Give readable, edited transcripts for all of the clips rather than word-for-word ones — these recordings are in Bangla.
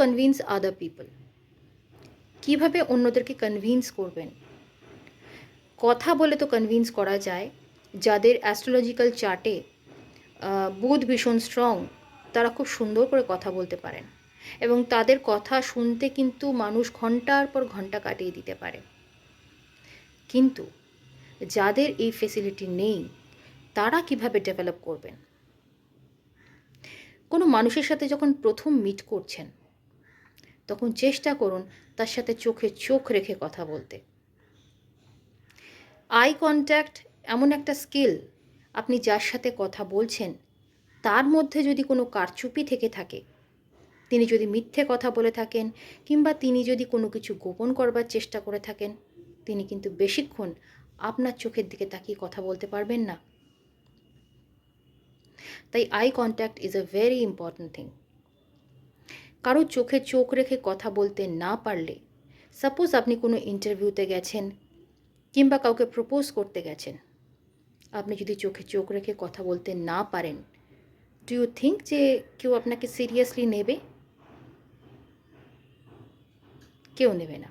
কনভিন্স আদার পিপল, কীভাবে অন্যদেরকে কনভিন্স করবেন। কথা বলে তো কনভিন্স করা যায়। যাদের অ্যাস্ট্রোলজিক্যাল চার্টে বুধ ভীষণ স্ট্রং, তারা খুব সুন্দর করে কথা বলতে পারেন এবং তাদের কথা শুনতে কিন্তু মানুষ ঘন্টার পর ঘন্টা কাটিয়ে দিতে পারে। কিন্তু যাদের এই ফেসিলিটি নেই, তারা কিভাবে ডেভেলপ করবেন? কোনো মানুষের সাথে যখন প্রথম মিট করছেন, তখন চেষ্টা করুন তার সাথে চোখে চোখ রেখে কথা বলতে। আই কন্ট্যাক্ট এমন একটা স্কিল, আপনি যার সাথে কথা বলছেন তার মধ্যে যদি কোনো কারচুপি থেকে থাকে, তিনি যদি মিথ্যে কথা বলে থাকেন কিংবা তিনি যদি কোনো কিছু গোপন করবার চেষ্টা করে থাকেন, তিনি কিন্তু বেশিক্ষণ আপনার চোখের দিকে তাকিয়ে কথা বলতে পারবেন না। তাই eye contact is a very important thing. কারো চোখে চোখ রেখে কথা বলতে না পারলে, সাপোজ আপনি কোনো ইন্টারভিউতে গেছেন কিংবা কাউকে প্রপোজ করতে গেছেন, আপনি যদি চোখে চোখ রেখে কথা বলতে না পারেন, ডু ইউ থিঙ্ক যে কেউ আপনাকে সিরিয়াসলি নেবে? কেউ নেবে না।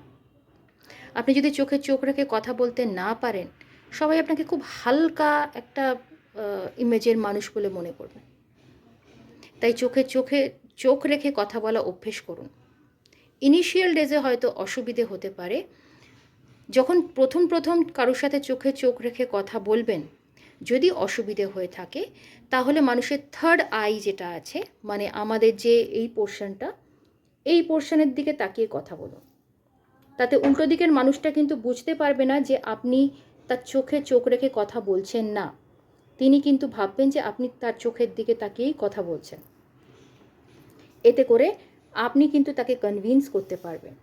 আপনি যদি চোখে চোখ রেখে কথা বলতে না পারেন, সবাই আপনাকে খুব হালকা একটা ইমেজের মানুষ বলে মনে করবে। তাই চোখে চোখ রেখে কথা বলা অভ্যেস করুন। ইনিশিয়াল ডেজে হয়তো অসুবিধে হতে পারে। যখন প্রথম কারোর সাথে চোখে চোখ রেখে কথা বলবেন, যদি অসুবিধে হয়ে থাকে, তাহলে মানুষের থার্ড আই যেটা আছে, মানে আমাদের যে এই পোর্শনটা, এই পোর্শনের দিকে তাকিয়ে কথা বলুন। তাতে উল্টো দিকের মানুষটা কিন্তু বুঝতে পারবে না যে আপনি তার চোখে চোখ রেখে কথা বলছেন না। তিনি কিন্তু ভাববেন যে আপনি তার চোখের দিকে তাকিয়েই কথা বলছেন। এতে করে আপনি কিন্তু তাকে কনভিন্স করতে পারবেন।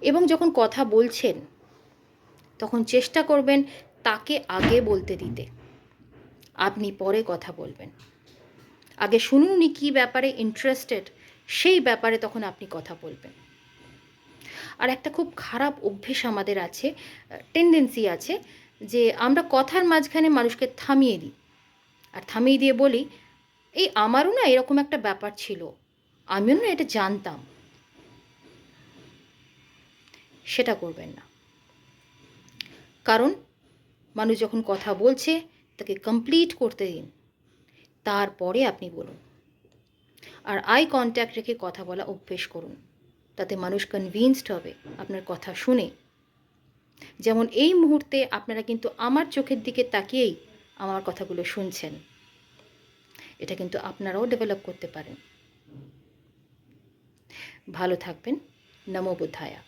এবং যখন কথা বলছেন, তখন চেষ্টা করবেন তাকে আগে বলতে দিতে, আপনি পরে কথা বলবেন। আগে শুনুন উনি কী ব্যাপারে ইন্টারেস্টেড, সেই ব্যাপারে তখন আপনি কথা বলবেন। আর একটা খুব খারাপ অভ্যেস আমাদের আছে, টেন্ডেন্সি আছে, যে আমরা কথার মাঝখানে মানুষকে থামিয়ে দিই, আর থামিয়ে দিয়ে বলি, এই আমারও না এরকম একটা ব্যাপার ছিল, আমিও না এটা জানতাম। সেটা করবেন না। কারণ মানুষ যখন কথা বলছে, তাকে কমপ্লিট করতে দিন, তারপরে আপনি বলুন। আর আই কন্ট্যাক্ট রেখে কথা বলা অভ্যেস করুন, তাতে মানুষ কনভিন্সড হবে আপনার কথা শুনে। যেমন এই মুহূর্তে আপনারা কিন্তু আমার চোখের দিকে তাকিয়েই আমার কথাগুলো শুনছেন। এটা কিন্তু আপনারাও ডেভেলপ করতে পারেন। ভালো থাকবেন। নমো বুদ্ধায়া।